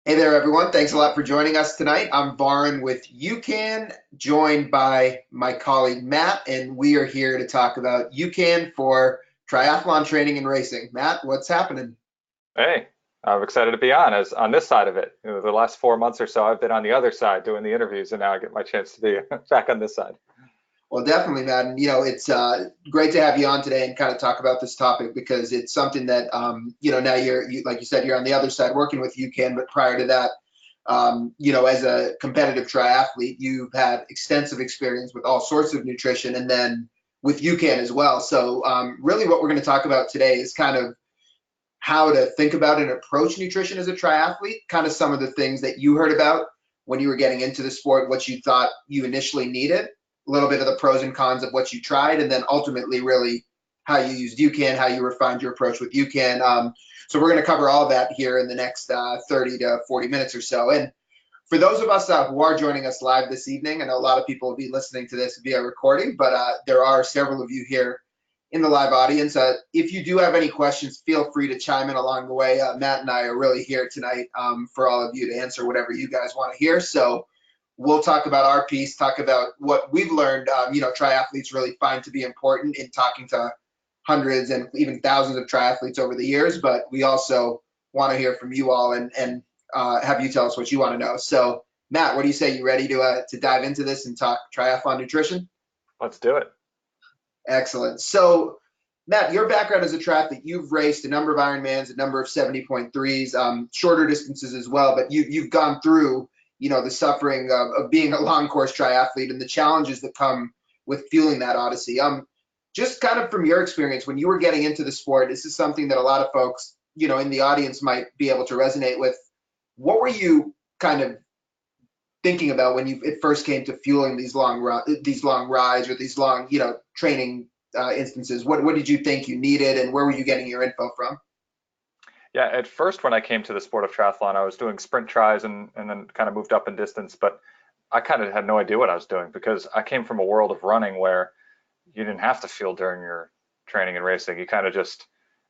Hey there, everyone. Thanks a lot for joining us tonight. I'm Varn with UCAN, joined by my colleague Matt, and we are here to talk about UCAN for triathlon training and racing. Matt, what's happening? Hey, I'm excited to be on this side of it. The last 4 months or so, I've been on the other side doing the interviews, and now I get my chance to be back on this side. Well, definitely, Matt. And, it's great to have you on today and kind of talk about this topic because it's something that, now like you said, you're on the other side working with UCAN, but prior to that, as a competitive triathlete, you've had extensive experience with all sorts of nutrition and then with UCAN as well. So really what we're going to talk about today is kind of how to think about and approach nutrition as a triathlete, kind of some of the things that you heard about when you were getting into the sport, what you thought you initially needed, a little bit of the pros and cons of what you tried, and then ultimately really how you used UCAN, how you refined your approach with UCAN. So we're going to cover all that here in the next 30 to 40 minutes or so. And for those of us who are joining us live this evening, I know a lot of people will be listening to this via recording, but there are several of you here in the live audience. If you do have any questions, feel free to chime in along the way. Matt and I are really here tonight for all of you to answer whatever you guys want to hear. So we'll talk about our piece, talk about what we've learned, triathletes really find to be important in talking to hundreds and even thousands of triathletes over the years. But we also want to hear from you all and have you tell us what you want to know. So Matt, what do you say? You ready to dive into this and talk triathlon nutrition? Let's do it. Excellent. So, Matt, your background as a triathlete, you've raced a number of Ironmans, a number of 70.3s, shorter distances as well, but you've gone through, the suffering of being a long course triathlete and the challenges that come with fueling that odyssey. Just kind of from your experience, when you were getting into the sport, this is something that a lot of folks, in the audience might be able to resonate with. What were you kind of thinking about when you it first came to fueling these long rides or these long training instances? What did you think you needed, and where were you getting your info from? Yeah, at first when I came to the sport of triathlon, I was doing sprint tries and then kind of moved up in distance, but I kind of had no idea what I was doing because I came from a world of running where you didn't have to fuel during your training and racing. You kind of just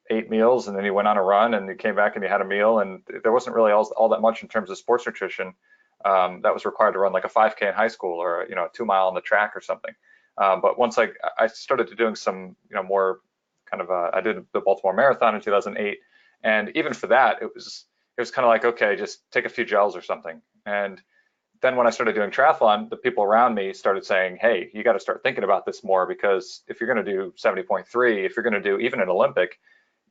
ate meals and then you went on a run and you came back and you had a meal, and there wasn't really all that much in terms of sports nutrition that was required to run like a 5K in high school or a 2 mile on the track or something. But once I started to doing some more kind of I did the Baltimore Marathon in 2008, and even for that it was kind of like, okay, just take a few gels or something. And then when I started doing triathlon, the people around me started saying, hey, you got to start thinking about this more, because if you're going to do 70.3, if you're going to do even an Olympic,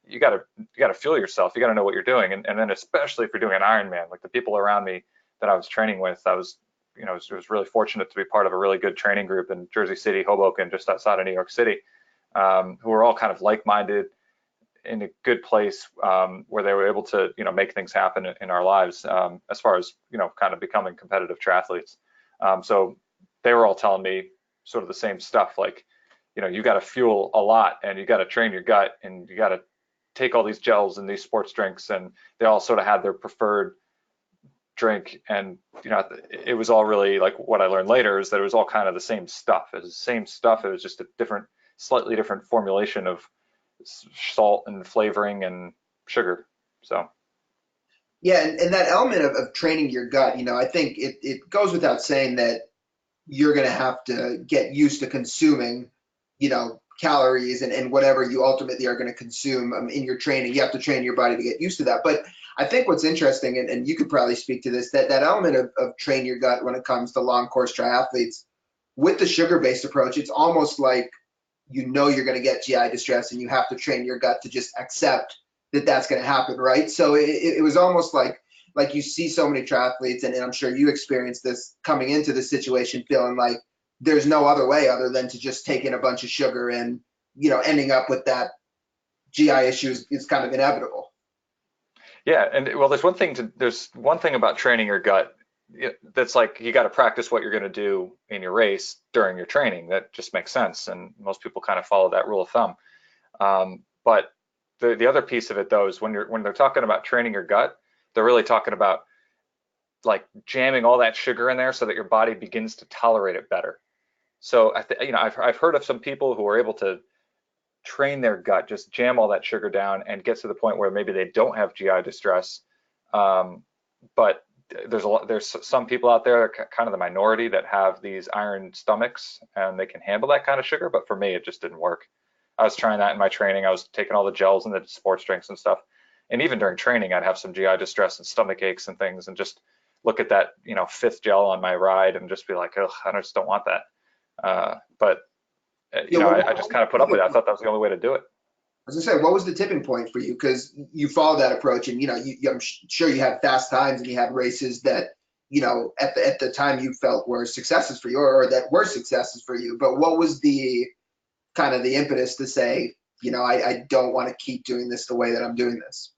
you got to fuel yourself. You got to know what you're doing, and then especially if you're doing an Ironman, like the people around me that I was training with, I was was really fortunate to be part of a really good training group in Jersey City, Hoboken, just outside of New York City, who were all kind of like-minded in a good place, where they were able to make things happen in our lives, as far as kind of becoming competitive triathletes. So they were all telling me sort of the same stuff, like you got to fuel a lot and you got to train your gut and you got to take all these gels and these sports drinks, and they all sort of had their preferred drink. And it was all really, like, what I learned later is that it was all kind of the same stuff. It was the same stuff. It was just a slightly different formulation of salt and flavoring and sugar. So Yeah, and that element of training your gut, I think it goes without saying that you're going to have to get used to consuming, calories and whatever you ultimately are going to consume in your training. You have to train your body to get used to that. But I think what's interesting, and you could probably speak to this, that element of train your gut when it comes to long course triathletes with the sugar based approach, it's almost like you're going to get GI distress and you have to train your gut to just accept that that's going to happen, right? So it was almost like you see so many triathletes, and I'm sure you experienced this coming into this situation, feeling like there's no other way other than to just take in a bunch of sugar, and ending up with that GI issue is kind of inevitable. yeah, and well, there's one thing about training your gut, that's like, you got to practice what you're going to do in your race during your training. That just makes sense, and most people kind of follow that rule of thumb. But the other piece of it, though, is when they're talking about training your gut, they're really talking about like jamming all that sugar in there so that your body begins to tolerate it better. So I've heard of some people who are able to train their gut, just jam all that sugar down and get to the point where maybe they don't have GI distress, um, but there's some people out there, kind of the minority, that have these iron stomachs and they can handle that kind of sugar. But for me, it just didn't work. I was trying that in my training. I was taking all the gels and the sports drinks and stuff. And even during training, I'd have some GI distress and stomach aches and things, and just look at that, fifth gel on my ride and just be like, oh, I just don't want that. But Yeah, well, I just kind of put up with it. I thought that was the only way to do it. I was gonna say, what was the tipping point for you? Because you followed that approach, and I'm sure you had fast times, and you had races that at the time you felt were successes for you, or that were successes for you. But what was the kind of the impetus to say, I don't want to keep doing this the way that I'm doing this?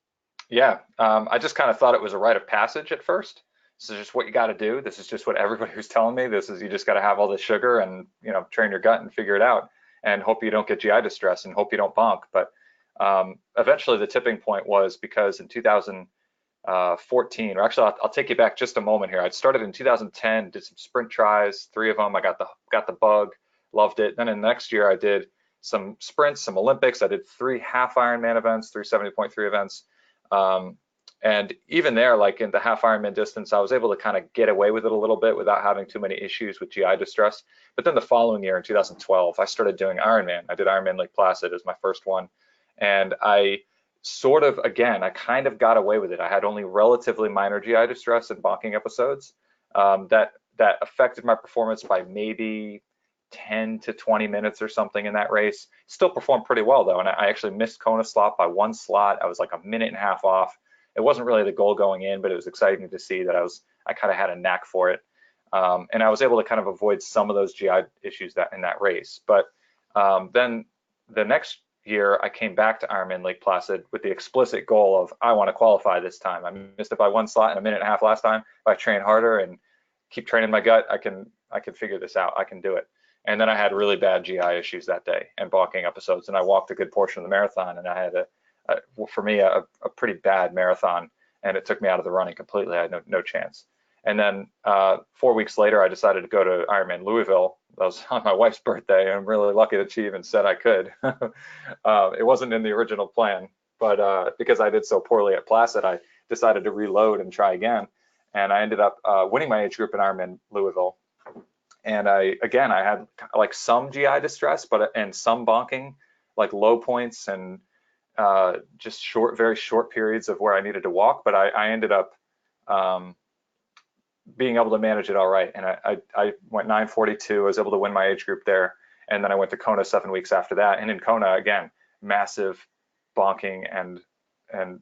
Yeah, I just kind of thought it was a rite of passage at first. This is just what you got to do. This is just what everybody was telling me. This is, you just got to have all this sugar and train your gut and figure it out, and hope you don't get GI distress and hope you don't bonk. But eventually the tipping point was because in 2014, or actually I'll take you back just a moment here. I started in 2010, did some sprint tries, 3 of them. I got the bug, loved it. Then in the next year I did some sprints, some Olympics. I did 3 half Ironman events, 3 70.3 events. And even there, like in the half Ironman distance, I was able to kind of get away with it a little bit without having too many issues with GI distress. But then the following year in 2012, I started doing Ironman. I did Ironman Lake Placid as my first one. And I sort of, again, I kind of got away with it. I had only relatively minor GI distress and bonking episodes that affected my performance by maybe 10 to 20 minutes or something in that race. Still performed pretty well though. And I actually missed Kona slot by 1 slot. I was like a minute and a half off. It wasn't really the goal going in, but it was exciting to see that I kind of had a knack for it. And I was able to kind of avoid some of those GI issues in that race. But then the next year, I came back to Ironman Lake Placid with the explicit goal of, I want to qualify this time. I missed it by 1 slot in a minute and a half last time. If I train harder and keep training my gut, I can figure this out. I can do it. And then I had really bad GI issues that day and bonking episodes. And I walked a good portion of the marathon, and I had for me, a pretty bad marathon, and it took me out of the running completely. I had no chance. And then 4 weeks later, I decided to go to Ironman Louisville. That was on my wife's birthday. I'm really lucky that she even said I could. It wasn't in the original plan, but because I did so poorly at Placid, I decided to reload and try again. And I ended up winning my age group in Ironman Louisville. And I had like some GI distress, and some bonking, like low points and just very short periods of where I needed to walk. But I ended up being able to manage it all right. And I went 9:42. I was able to win my age group there. And then I went to Kona 7 weeks after that. And in Kona, again, massive bonking, and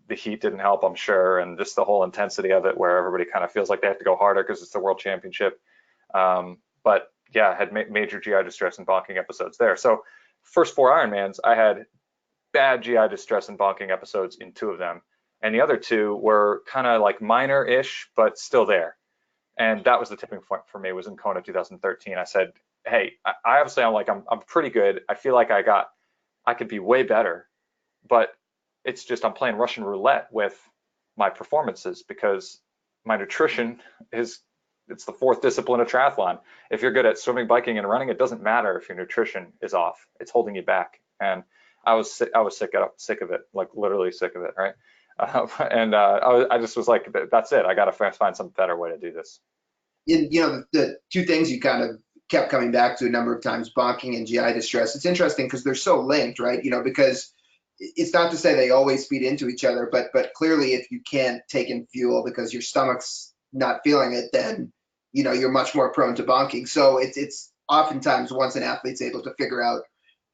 the heat didn't help, I'm sure. And just the whole intensity of it, where everybody kind of feels like they have to go harder because it's the world championship. But yeah, I had major GI distress and bonking episodes there. So first 4 Ironmans, I had bad GI distress and bonking episodes in 2 of them. And the other 2 were kind of like minor-ish, but still there. And that was the tipping point for me, was in Kona 2013. I said, hey, I'm pretty good. I feel like I could be way better, but it's just, I'm playing Russian roulette with my performances, because my nutrition it's the 4th discipline of triathlon. If you're good at swimming, biking, and running, it doesn't matter if your nutrition is off. It's holding you back. And I was sick of it, like literally sick of it, right? I just was like, that's it. I got to find some better way to do this. The 2 things you kind of kept coming back to a number of times, bonking and GI distress. It's interesting because they're so linked, right? Because it's not to say they always feed into each other, but clearly if you can't take in fuel because your stomach's not feeling it, then you're much more prone to bonking. So it's oftentimes, once an athlete's able to figure out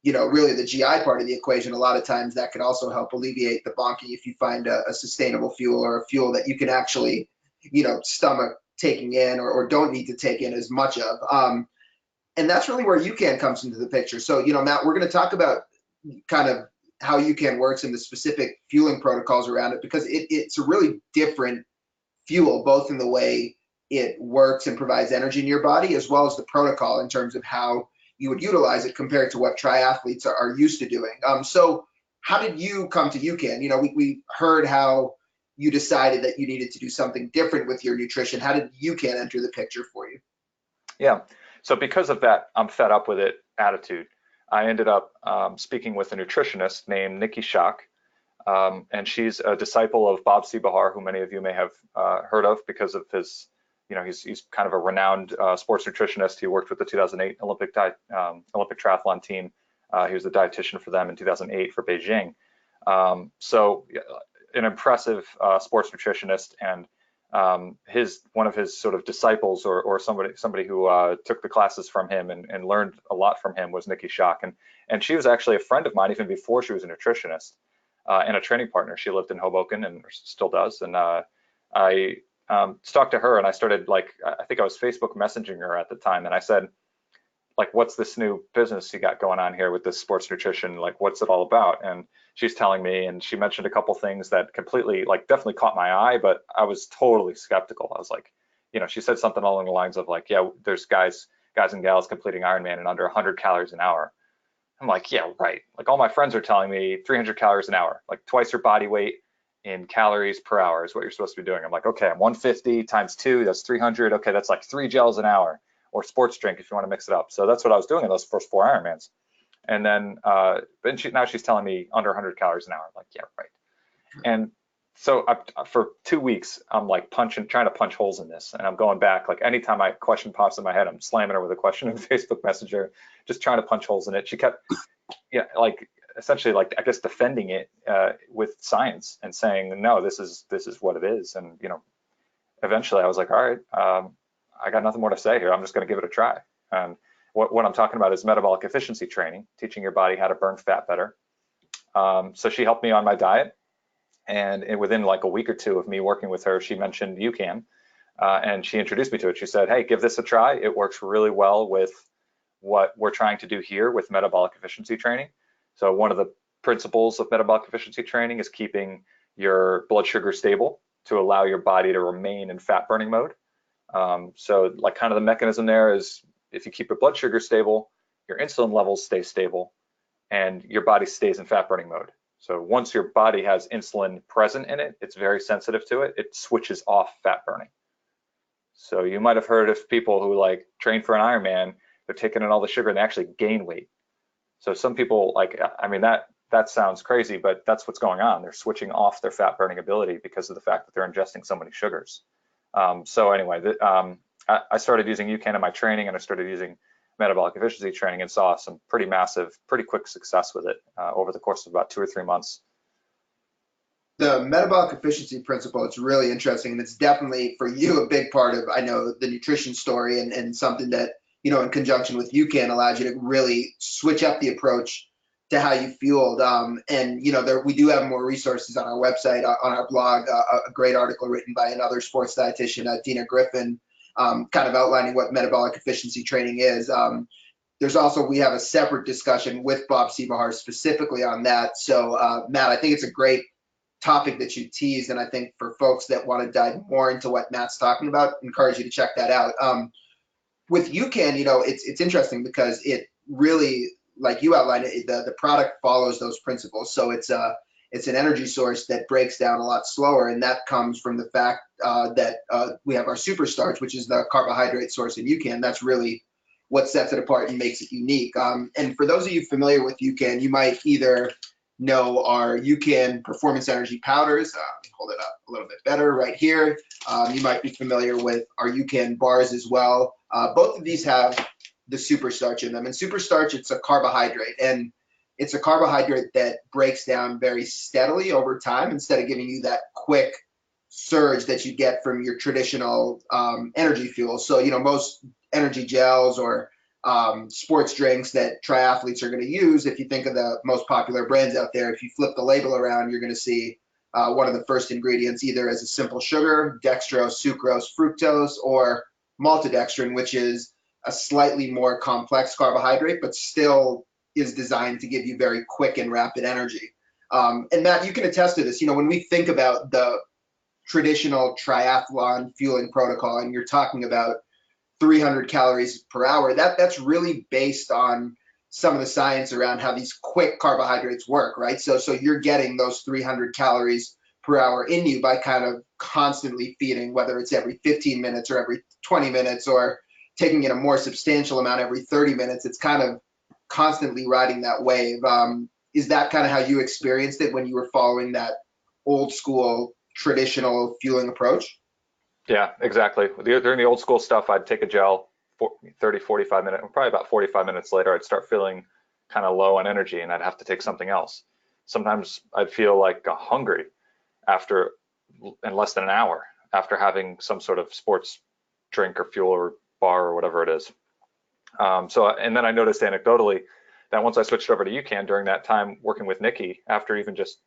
really the GI part of the equation, a lot of times that could also help alleviate the bonking if you find a sustainable fuel, or a fuel that you can actually stomach taking in, or don't need to take in as much of. And that's really where UCAN comes into the picture. So Matt, we're going to talk about kind of how UCAN works and the specific fueling protocols around it, because it's a really different fuel, both in the way it works and provides energy in your body, as well as the protocol in terms of how you would utilize it compared to what triathletes are used to doing. So how did you come to UCAN? We heard how you decided that you needed to do something different with your nutrition. How did UCAN enter the picture for you? Yeah. So because of that, I'm fed up with it attitude, I ended up speaking with a nutritionist named Nikki Schock. And she's a disciple of Bob Seebahar, who many of you may have heard of because of his, he's kind of a renowned sports nutritionist. He worked with the 2008 Olympic triathlon team. He was the dietitian for them in 2008 for Beijing. So an impressive sports nutritionist, and one of his sort of disciples, or somebody who took the classes from him and learned a lot from him, was Nikki Schock. And she was actually a friend of mine even before she was a nutritionist, and a training partner. She lived in Hoboken and still does. And I talked to her, and I started, I think I was Facebook messaging her at the time, and I said, what's this new business you got going on here with this sports nutrition? What's it all about? And she's telling me, and she mentioned a couple things that completely, definitely caught my eye, but I was totally skeptical. I was like, she said something along the lines of yeah, there's guys and gals completing Ironman in under 100 calories an hour. I'm like, yeah, right. All my friends are telling me 300 calories an hour, twice your body weight in calories per hour is what you're supposed to be doing. I'm like, okay, I'm 150 times 2, that's 300. Okay, that's 3 gels an hour, or sports drink if you want to mix it up. So that's what I was doing in those first 4 Ironmans. And then now she's telling me under 100 calories an hour. I'm like, yeah, right. And so for 2 weeks, I'm trying to punch holes in this. And I'm going back, anytime my question pops in my head, I'm slamming her with a question in Facebook Messenger, just trying to punch holes in it. She kept, essentially, I guess, defending it with science and saying, no, this is what it is. And, eventually I was like, all right, I got nothing more to say here. I'm just going to give it a try. And what I'm talking about is metabolic efficiency training, teaching your body how to burn fat better. So she helped me on my diet. And within a week or two of me working with her, she mentioned UCAN, and she introduced me to it. She said, hey, give this a try. It works really well with what we're trying to do here with metabolic efficiency training. So one of the principles of metabolic efficiency training is keeping your blood sugar stable to allow your body to remain in fat burning mode. So kind of the mechanism there is, if you keep your blood sugar stable, your insulin levels stay stable, and your body stays in fat burning mode. So once your body has insulin present in it, it's very sensitive to it, it switches off fat burning. So you might have heard of people who train for an Ironman, they're taking in all the sugar and they actually gain weight. So some people that sounds crazy, but that's what's going on. They're switching off their fat burning ability because of the fact that they're ingesting so many sugars. So anyway, I started using UCAN in my training, and I started using metabolic efficiency training and saw some pretty massive, pretty quick success with it over the course of about 2 or 3 months. The metabolic efficiency principle, it's really interesting, and it's definitely for you a big part of, I know, the nutrition story, and something that, in conjunction with UCAN allows you to really switch up the approach to how you fueled. And we do have more resources on our website, on our blog, a great article written by another sports dietitian, Dina Griffin, kind of outlining what metabolic efficiency training is. There's also, we have a separate discussion with Bob Seebahar specifically on that. So Matt, I think it's a great topic that you teased, and I think for folks that want to dive more into what Matt's talking about, encourage you to check that out. With UCAN, it's interesting because it really, like you outlined it, the product follows those principles. So it's an energy source that breaks down a lot slower, and that comes from the fact that we have our superstarch, which is the carbohydrate source in UCAN. That's really what sets it apart and makes it unique. And for those of you familiar with UCAN, you might either know our UCAN Performance Energy Powders. Hold it up a little bit better right here. You might be familiar with our UCAN bars as well. Both of these have the superstarch in them. And superstarch, it's a carbohydrate, and it's a carbohydrate that breaks down very steadily over time instead of giving you that quick surge that you get from your traditional energy fuel. So, most energy gels or sports drinks that triathletes are going to use, if you think of the most popular brands out there, if you flip the label around, you're going to see one of the first ingredients either as a simple sugar, dextrose, sucrose, fructose, or maltodextrin, which is a slightly more complex carbohydrate, but still is designed to give you very quick and rapid energy. And Matt, you can attest to this. When we think about the traditional triathlon fueling protocol, and you're talking about 300 calories per hour, that's really based on some of the science around how these quick carbohydrates work, right? So you're getting those 300 calories per hour in you by kind of constantly feeding, whether it's every 15 minutes or every 20 minutes, or taking in a more substantial amount every 30 minutes. It's kind of constantly riding that wave. is that kind of how you experienced it when you were following that old school traditional fueling approach? Yeah, exactly. During the old school stuff, I'd take a gel, 30, 45 minutes, probably about 45 minutes later, I'd start feeling kind of low on energy and I'd have to take something else. Sometimes I'd feel like hungry after in less than an hour after having some sort of sports drink or fuel or bar or whatever it is. And then I noticed anecdotally that once I switched over to UCAN during that time working with Nikki, after even just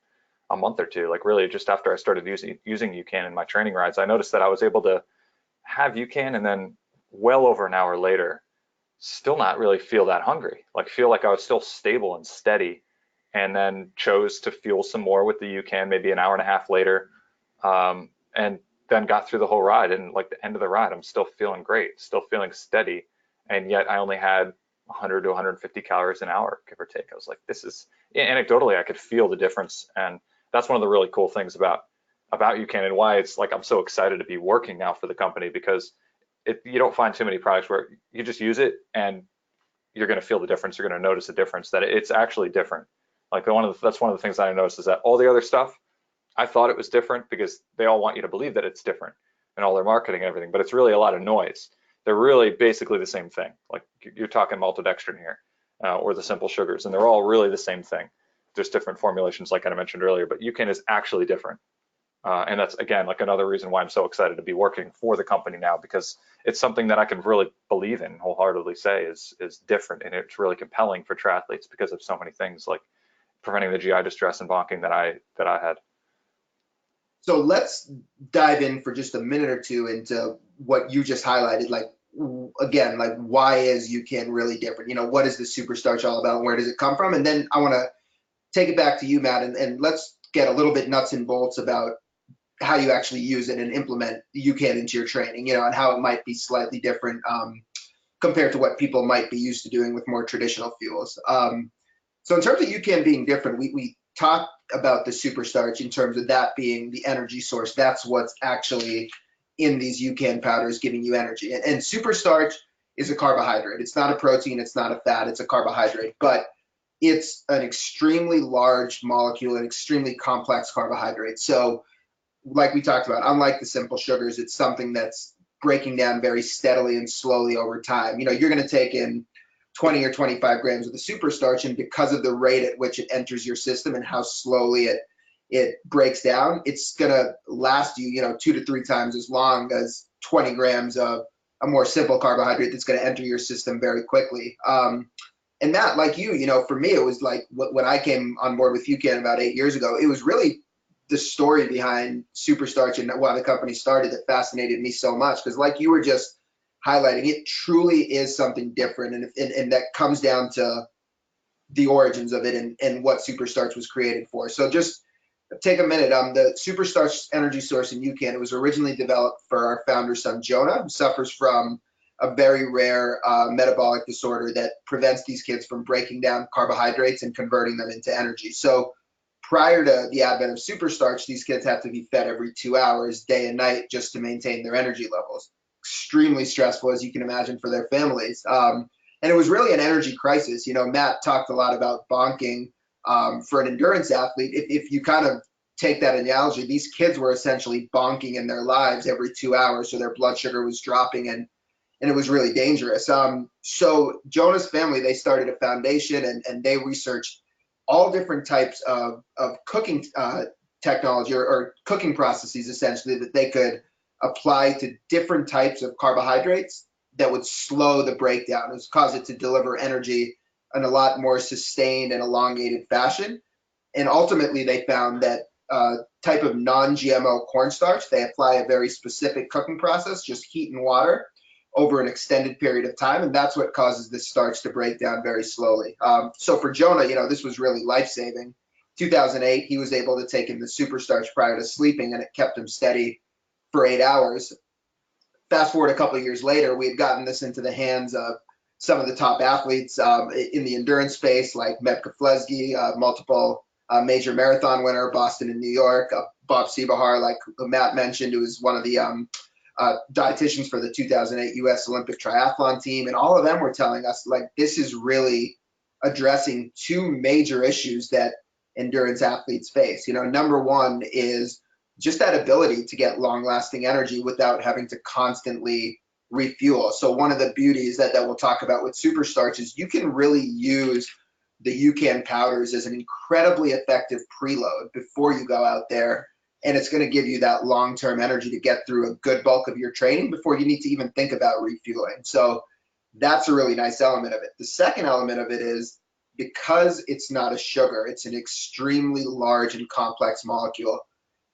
a month or two, like really just after I started using UCAN in my training rides, I noticed that I was able to have UCAN and then well over an hour later, still not really feel that hungry, like feel like I was still stable and steady, and then chose to fuel some more with the UCAN maybe an hour and a half later, and then got through the whole ride. And like the end of the ride, I'm still feeling great, still feeling steady, and yet I only had 100 to 150 calories an hour, give or take. I was like, this is anecdotally, I could feel the difference, and that's one of the really cool things about UCAN and why it's like I'm so excited to be working now for the company, because you don't find too many products where you just use it and you're going to feel the difference. You're going to notice the difference, that it's actually different. Like that's one of the things that I noticed is that all the other stuff, I thought it was different because they all want you to believe that it's different and all their marketing and everything, but it's really a lot of noise. They're really basically the same thing. Like you're talking maltodextrin here, or the simple sugars, and they're all really the same thing. There's different formulations, like I mentioned earlier, but UCAN is actually different. And that's, again, like another reason why I'm so excited to be working for the company now, because it's something that I can really believe in, wholeheartedly say is different, and it's really compelling for triathletes because of so many things, like preventing the GI distress and bonking that I had. So let's dive in for just a minute or two into what you just highlighted. Like, again, like why is UCAN really different? You know, what is the superstarch all about? Where does it come from? And then I want to take it back to you, Matt, and let's get a little bit nuts and bolts about how you actually use it and implement UCAN into your training, you know, and how it might be slightly different compared to what people might be used to doing with more traditional fuels. So in terms of UCAN being different, we talked about the superstarch in terms of that being the energy source. That's what's actually in these UCAN powders giving you energy. And superstarch is a carbohydrate. It's not a protein, it's not a fat, it's a carbohydrate, but it's an extremely large molecule, an extremely complex carbohydrate. So like we talked about, unlike the simple sugars, it's something that's breaking down very steadily and slowly over time. You know, you're going to take in 20 or 25 grams of the superstarch, and because of the rate at which it enters your system and how slowly it breaks down, it's going to last you, you know, 2 to 3 times as long as 20 grams of a more simple carbohydrate that's going to enter your system very quickly. And that, like you know, for me, it was like when I came on board with UCAN about 8 years ago, it was really the story behind superstarch and why the company started that fascinated me so much. Because like you were just highlighting, it truly is something different, and that comes down to the origins of it and what superstarch was created for. So just take a minute. The superstarch energy source in UCAN, it was originally developed for our founder's son Jonah, who suffers from a very rare metabolic disorder that prevents these kids from breaking down carbohydrates and converting them into energy. So prior to the advent of superstarch, these kids have to be fed every 2 hours, day and night, just to maintain their energy levels. Extremely stressful, as you can imagine, for their families. And it was really an energy crisis. You know, Matt talked a lot about bonking for an endurance athlete. If you kind of take that analogy, these kids were essentially bonking in their lives every 2 hours, so their blood sugar was dropping, and it was really dangerous. So Jonah's family, they started a foundation, and they researched all different types of cooking technology or cooking processes, essentially, that they could apply to different types of carbohydrates that would slow the breakdown and cause it to deliver energy in a lot more sustained and elongated fashion. And ultimately, they found that type of non-GMO cornstarch, they apply a very specific cooking process, just heat and water, over an extended period of time, and that's what causes this starch to break down very slowly. So for Jonah, you know, this was really life-saving. 2008, he was able to take in the superstarch prior to sleeping, and it kept him steady for 8 hours. Fast forward a couple of years later, we had gotten this into the hands of some of the top athletes in the endurance space, like Mebka Flesgy, multiple major marathon winner, Boston and New York, Bob Seebahar, like Matt mentioned, who was one of the dietitians for the 2008 U.S. Olympic triathlon team, and all of them were telling us, like, this is really addressing two major issues that endurance athletes face. Number one is just that ability to get long-lasting energy without having to constantly refuel. So one of the beauties that we'll talk about with Superstarch is you can really use the UCAN powders as an incredibly effective preload before you go out there, and it's going to give you that long-term energy to get through a good bulk of your training before you need to even think about refueling. So that's a really nice element of it. The second element of it is, because it's not a sugar, it's an extremely large and complex molecule.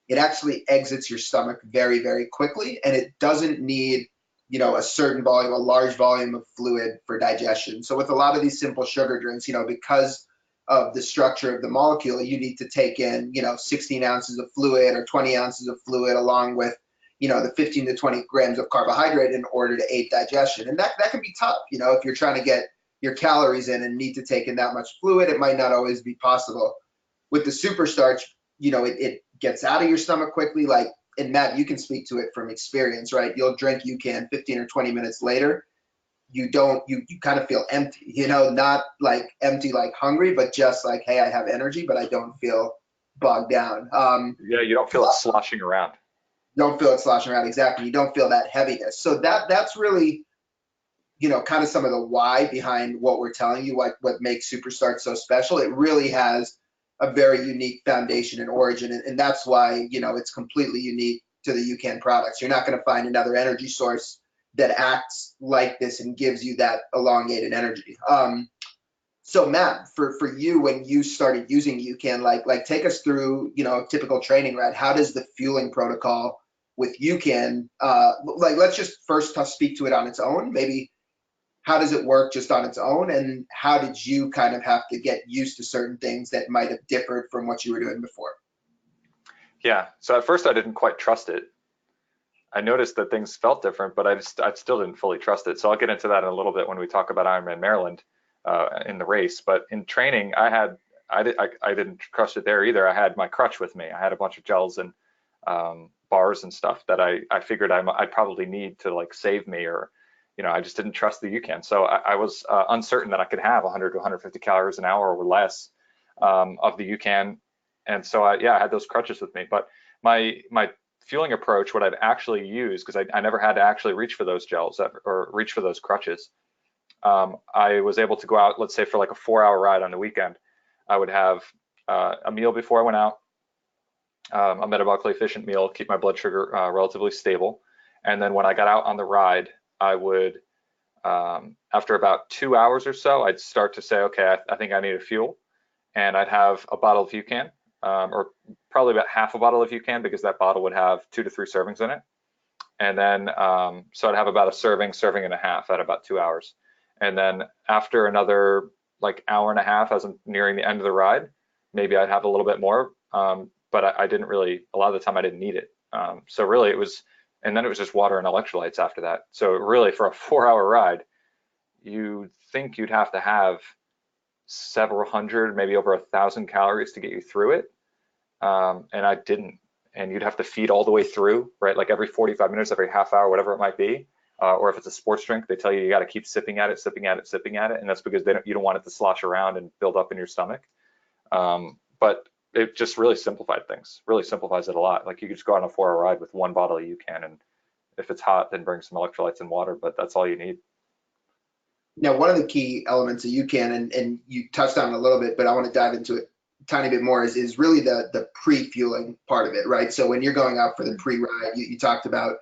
It actually exits your stomach very, very quickly, and it doesn't need, a certain volume, a large volume of fluid for digestion. So with a lot of these simple sugar drinks, because of the structure of the molecule, you need to take in, 16 ounces of fluid or 20 ounces of fluid along with, the 15 to 20 grams of carbohydrate in order to aid digestion. And that can be tough, if you're trying to get your calories in and need to take in that much fluid, it might not always be possible. With the Superstarch, it gets out of your stomach quickly. And Matt, you can speak to it from experience, right? You'll drink UCAN 15 or 20 minutes later. You kind of feel empty, not like empty, like hungry, but just like, hey, I have energy, but I don't feel bogged down. Yeah, you don't feel it sloshing around. Don't feel it sloshing around. Exactly. You don't feel that heaviness. So that's really, kind of some of the why behind what we're telling you, what makes Superstarch so special. It really has a very unique foundation and origin, and that's why, it's completely unique to the UCAN products. You're not going to find another energy source that acts like this and gives you that elongated energy. So Matt, for you, when you started using UCAN, like take us through, typical training, right? How does the fueling protocol with UCAN, let's just first speak to it on its own. Maybe how does it work just on its own, and how did you kind of have to get used to certain things that might have differed from what you were doing before? Yeah, so at first I didn't quite trust it. I noticed that things felt different, but I still didn't fully trust it. So I'll get into that in a little bit when we talk about Ironman Maryland in the race. But in training, I didn't trust it there either. I had my crutch with me. I had a bunch of gels and bars and stuff that I figured I'd probably need to like save me, or I just didn't trust the UCAN. So I was uncertain that I could have 100 to 150 calories an hour or less of the UCAN. And so I had those crutches with me. But my fueling approach, what I've actually used, because I never had to actually reach for those gels or reach for those crutches. I was able to go out, let's say for like a 4-hour ride on the weekend. I would have a meal before I went out, a metabolically efficient meal, keep my blood sugar relatively stable. And then when I got out on the ride, I would, after about 2 hours or so, I'd start to say, okay, I think I need a fuel. And I'd have a bottle of UCAN, or probably about half a bottle of UCAN, because that bottle would have 2 to 3 servings in it. And then, so I'd have about a serving and a half at about 2 hours. And then after another like hour and a half, as I'm nearing the end of the ride, maybe I'd have a little bit more. But I didn't really, a lot of the time I didn't need it. So really it was, and then it was just water and electrolytes after that. So really for a 4-hour ride, you think you'd have to have several hundred, maybe over 1,000 calories to get you through it. And I didn't. And you'd have to feed all the way through, right? Like every 45 minutes, every half hour, whatever it might be. Or if it's a sports drink, they tell you got to keep sipping at it, sipping at it, sipping at it. And that's because you don't want it to slosh around and build up in your stomach. But it just really simplified things, really simplifies it a lot. Like you could just go on a 4-hour ride with one bottle of UCAN, and if it's hot, then bring some electrolytes and water, but that's all you need. Now, one of the key elements of UCAN, and you touched on it a little bit, but I want to dive into it a tiny bit more, is really the pre-fueling part of it, right? So when you're going out for the pre-ride, you talked about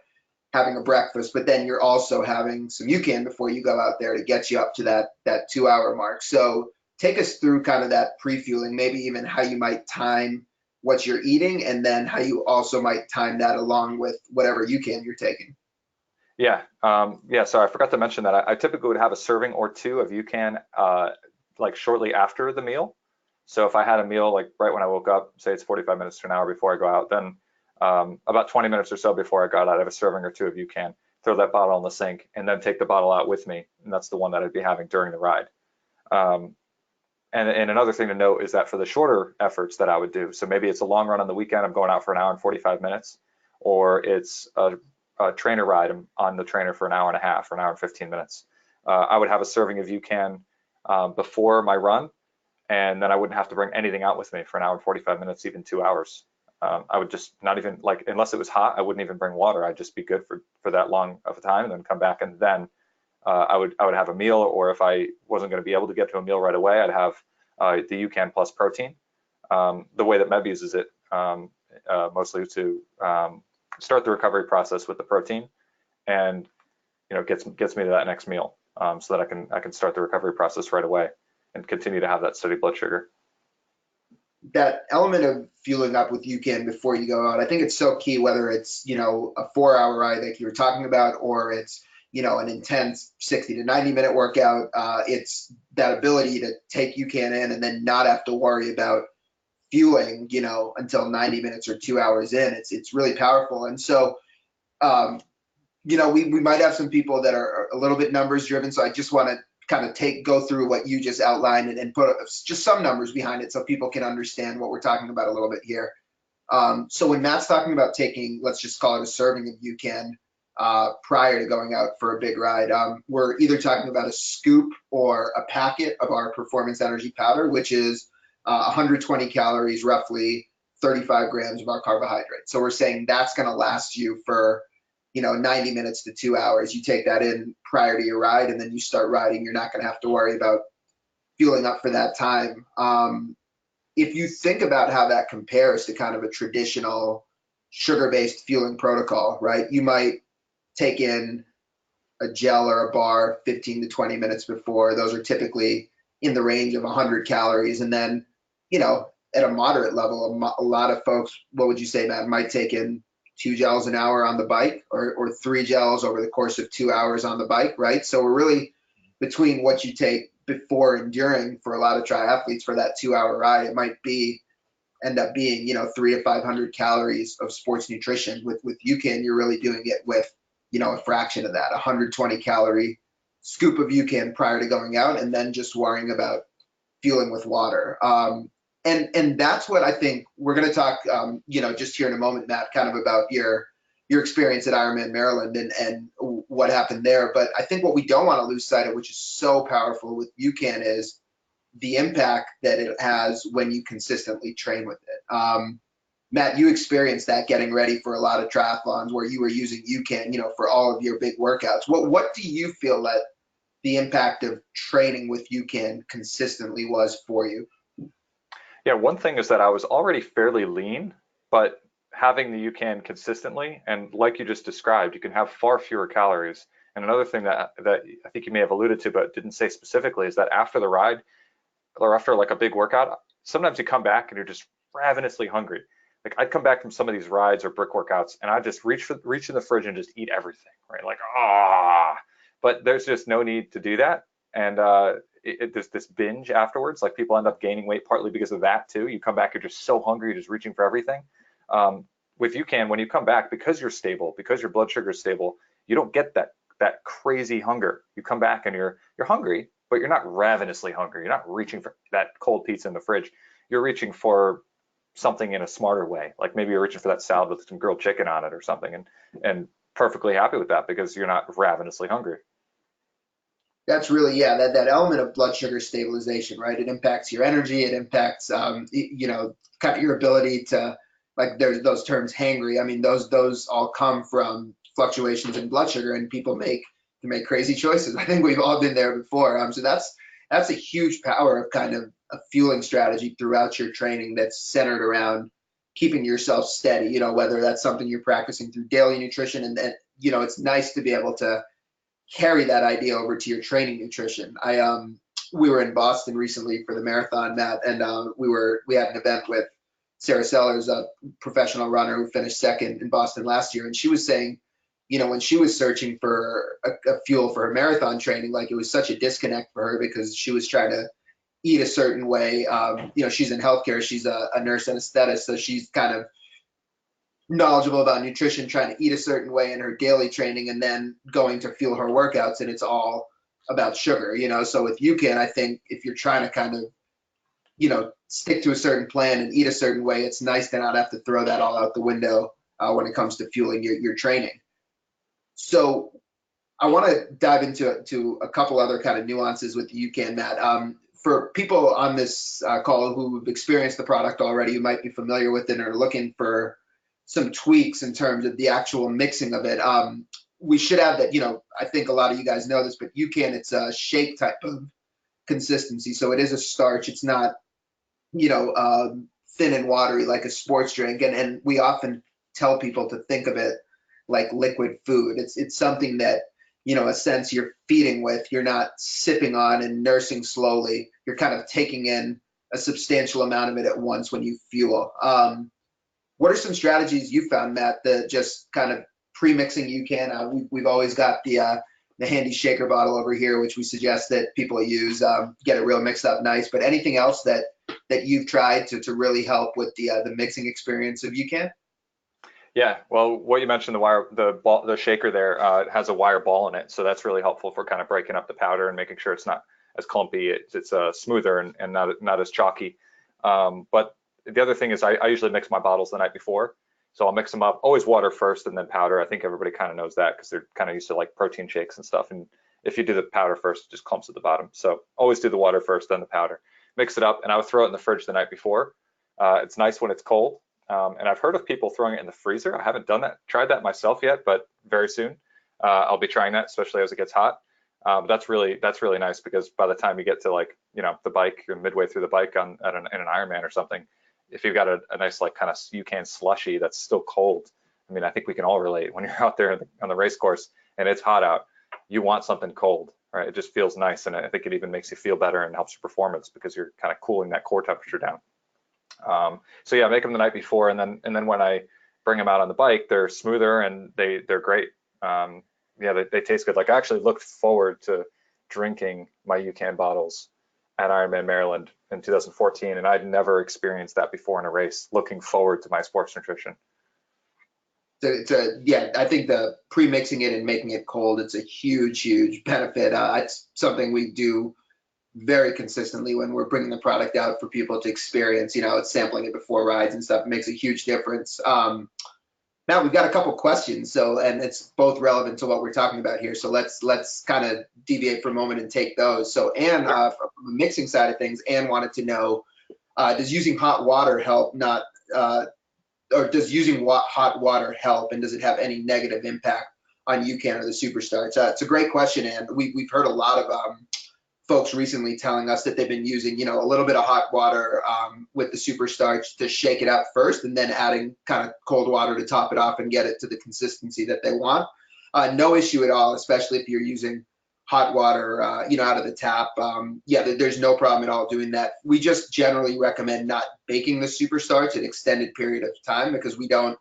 having a breakfast, but then you're also having some UCAN before you go out there to get you up to that 2-hour mark. So take us through kind of that pre-fueling, maybe even how you might time what you're eating, and then how you also might time that along with whatever UCAN you're taking. Yeah, so I forgot to mention that I typically would have a serving or two of UCAN like shortly after the meal. So if I had a meal like right when I woke up, say it's 45 minutes to an hour before I go out, then about 20 minutes or so before I got out, I have a serving or two of UCAN, throw that bottle in the sink, and then take the bottle out with me. And that's the one that I'd be having during the ride. And another thing to note is that for the shorter efforts that I would do, so maybe it's a long run on the weekend, I'm going out for an hour and 45 minutes, or it's a trainer ride, I'm on the trainer for an hour and a half or an hour and 15 minutes. I would have a serving of UCAN before my run, and then I wouldn't have to bring anything out with me for an hour and 45 minutes, even 2 hours. I would just not even like, unless it was hot, I wouldn't even bring water. I'd just be good for that long of a time, and then come back, and then I would have a meal, or if I wasn't going to be able to get to a meal right away, I'd have the UCAN Plus protein. The way that Meb uses it, mostly to start the recovery process with the protein, and gets me to that next meal, so that I can start the recovery process right away and continue to have that steady blood sugar. That element of fueling up with UCAN before you go out, I think it's so key, whether it's, a 4-hour ride like you were talking about, or it's, an intense 60 to 90-minute workout. It's that ability to take UCAN in and then not have to worry about fueling, until 90 minutes or 2 hours in. It's really powerful. And so, we might have some people that are a little bit numbers driven. So I just want to kind of go through what you just outlined and put just some numbers behind it so people can understand what we're talking about a little bit here. So when Matt's talking about taking, let's just call it a serving of UCAN prior to going out for a big ride, we're either talking about a scoop or a packet of our performance energy powder, which is 120 calories, roughly 35 grams of our carbohydrate. So we're saying that's going to last you for 90 minutes to 2 hours. You take that in prior to your ride, and then you start riding. You're not going to have to worry about fueling up for that time. If you think about how that compares to kind of a traditional sugar-based fueling protocol, right? You might take in a gel or a bar 15 to 20 minutes before. Those are typically in the range of 100 calories. And then, at a moderate level, a lot of folks, what would you say, Matt, might take in 2 gels an hour on the bike, or 3 gels over the course of 2 hours on the bike, right? So we're really between what you take before and during for a lot of triathletes for that 2-hour ride. It might end up being 300 to 500 calories of sports nutrition. With UCAN, you're really doing it with a fraction of that, 120 calorie scoop of UCAN prior to going out, and then just worrying about fueling with water. And that's what I think we're going to talk, just here in a moment, Matt, kind of about your experience at Ironman Maryland and what happened there. But I think what we don't want to lose sight of, which is so powerful with UCAN, is the impact that it has when you consistently train with it. Matt, you experienced that getting ready for a lot of triathlons where you were using UCAN, for all of your big workouts. What do you feel that the impact of training with UCAN consistently was for you? Yeah, one thing is that I was already fairly lean, but having the UCAN consistently, and like you just described, you can have far fewer calories. And another thing that I think you may have alluded to, but didn't say specifically, is that after the ride, or after like a big workout, sometimes you come back and you're just ravenously hungry. Like I'd come back from some of these rides or brick workouts, and I'd just reach in the fridge and just eat everything, right? Like, but there's just no need to do that. And there's this binge afterwards. Like people end up gaining weight partly because of that too. You come back, you're just so hungry, you're just reaching for everything. With UCAN, when you come back, because you're stable, because your blood sugar is stable, you don't get that crazy hunger. You come back and you're hungry, but you're not ravenously hungry. You're not reaching for that cold pizza in the fridge. You're reaching for something in a smarter way. Like maybe you're reaching for that salad with some grilled chicken on it or something, and perfectly happy with that because you're not ravenously hungry. That's really, that element of blood sugar stabilization, right? It impacts your energy. It impacts, kind of your ability to, like, there's those terms, hangry. I mean, those all come from fluctuations in blood sugar, and people make crazy choices. I think we've all been there before. So that's a huge power of kind of a fueling strategy throughout your training that's centered around keeping yourself steady, whether that's something you're practicing through daily nutrition. And then, it's nice to be able to carry that idea over to your training nutrition. We were in Boston recently for the marathon, Matt, and we had an event with Sarah Sellers, a professional runner who finished second in Boston last year, and she was saying, when she was searching for a fuel for her marathon training, like it was such a disconnect for her because she was trying to eat a certain way. She's in healthcare, she's a nurse anesthetist, so she's kind of knowledgeable about nutrition, trying to eat a certain way in her daily training, and then going to fuel her workouts, and it's all about sugar. So with UCAN, I think if you're trying to kind of stick to a certain plan and eat a certain way, it's nice to not have to throw that all out the window when it comes to fueling your training. So I want to dive into a couple other kind of nuances with the UCAN, Matt. For people on this call who've experienced the product already, who might be familiar with it or looking for some tweaks in terms of the actual mixing of it, we should add that, I think a lot of you guys know this, but UCAN, it's a shake type of consistency. So it is a starch. It's not, thin and watery like a sports drink. And we often tell people to think of it like liquid food. It's something that, a sense you're feeding with, you're not sipping on and nursing slowly. You're kind of taking in a substantial amount of it at once when you fuel. What are some strategies you found, Matt, that just kind of pre-mixing UCAN? We've always got the handy shaker bottle over here, which we suggest that people use, get it real mixed up nice. But anything else that you've tried to really help with the mixing experience of UCAN? Yeah, well, what you mentioned, the shaker there, it has a wire ball in it, so that's really helpful for kind of breaking up the powder and making sure it's not as clumpy. It's smoother and not as chalky. But the other thing is I usually mix my bottles the night before, so I'll mix them up. Always water first and then powder. I think everybody kind of knows that because they're kind of used to like protein shakes and stuff. And if you do the powder first, it just clumps at the bottom. So always do the water first, then the powder. Mix it up, and I would throw it in the fridge the night before. It's nice when it's cold. And I've heard of people throwing it in the freezer. I haven't tried that myself yet, but very soon I'll be trying that, especially as it gets hot. But that's really nice because by the time you get to like, the bike, you're midway through the bike in an Ironman or something. If you've got a nice like kind of UCAN slushy that's still cold, I mean, I think we can all relate when you're out there on the race course and it's hot out, you want something cold, right? It just feels nice. And I think it even makes you feel better and helps your performance because you're kind of cooling that core temperature down. So yeah, make them the night before, and then when I bring them out on the bike, they're smoother and they're great. Yeah, they taste good. Like I actually looked forward to drinking my UCAN bottles at Ironman Maryland in 2014, and I'd never experienced that before in a race. Looking forward to my sports nutrition. Yeah, I think the pre-mixing it and making it cold, it's a huge benefit. It's something we do very consistently when we're bringing the product out for people to experience. It's sampling it before rides and stuff. It makes a huge difference. Now we've got a couple questions, and it's both relevant to what we're talking about here. So let's kind of deviate for a moment and take those. So Anne, from the mixing side of things, Anne wanted to know, does using hot water help or does using hot water help, and does it have any negative impact on UCAN or the Superstar? It's a great question, and we've heard a lot of folks recently telling us that they've been using, a little bit of hot water with the super starch to shake it up first, and then adding kind of cold water to top it off and get it to the consistency that they want. No issue at all, especially if you're using hot water, out of the tap. Yeah, there's no problem at all doing that. We just generally recommend not baking the super starch an extended period of time because we don't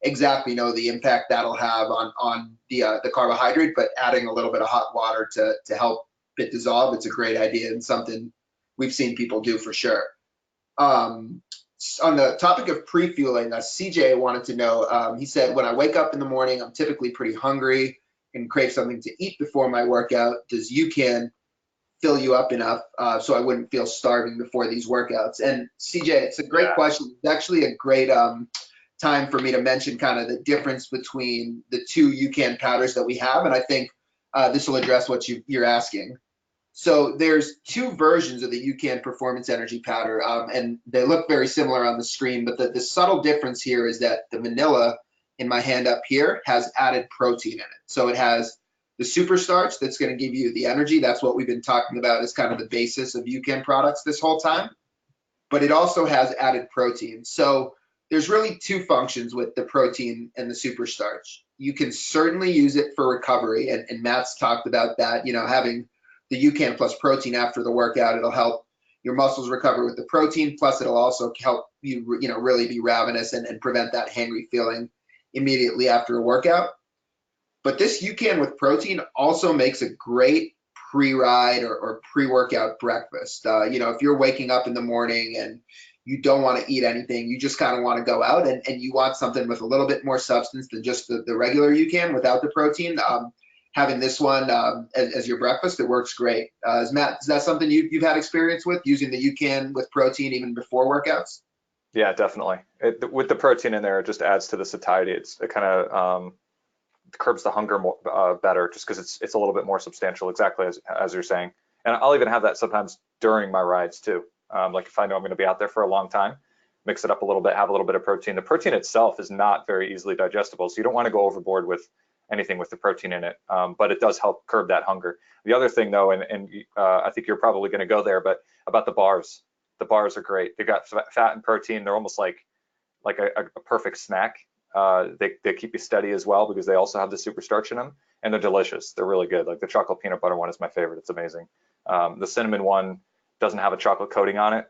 exactly know the impact that'll have on the carbohydrate, but adding a little bit of hot water to help it dissolve, it's a great idea and something we've seen people do for sure. On the topic of pre-fueling, CJ wanted to know, he said, when I wake up in the morning, I'm typically pretty hungry and crave something to eat before my workout. Does UCAN fill you up enough so I wouldn't feel starving before these workouts? And CJ, it's a great question. It's actually a great time for me to mention kind of the difference between the two UCAN powders that we have, and I think this will address what you're asking. So there's two versions of the UCAN Performance Energy Powder, and they look very similar on the screen, but the subtle difference here is that the vanilla in my hand up here has added protein in it. So it has the super starch that's going to give you the energy. That's what we've been talking about as kind of the basis of UCAN products this whole time. But it also has added protein. So there's really two functions with the protein and the super starch. You can certainly use it for recovery, and Matt's talked about that, having the UCAN plus protein after the workout, it'll help your muscles recover with the protein, plus it'll also help you, really be ravenous and prevent that hangry feeling immediately after a workout. But this UCAN with protein also makes a great pre-ride or pre-workout breakfast. If you're waking up in the morning and you don't want to eat anything, you just kind of want to go out and you want something with a little bit more substance than just the regular UCAN without the protein, having this one as your breakfast, it works great. Matt, is that something you've had experience with, using the UCAN with protein even before workouts? Yeah, definitely. With the protein in there, it just adds to the satiety. It kind of curbs the hunger more, better, just because it's a little bit more substantial, exactly as you're saying. And I'll even have that sometimes during my rides too. Like if I know I'm going to be out there for a long time, mix it up a little bit, have a little bit of protein. The protein itself is not very easily digestible, so you don't want to go overboard with anything with the protein in it, but it does help curb that hunger. The other thing though, and I think you're probably going to go there, but about the bars. The bars are great. They've got fat and protein. They're almost like a perfect snack. They keep you steady as well because they also have the super starch in them, and they're delicious. They're really good. Like the chocolate peanut butter one is my favorite. It's amazing. The cinnamon one doesn't have a chocolate coating on it,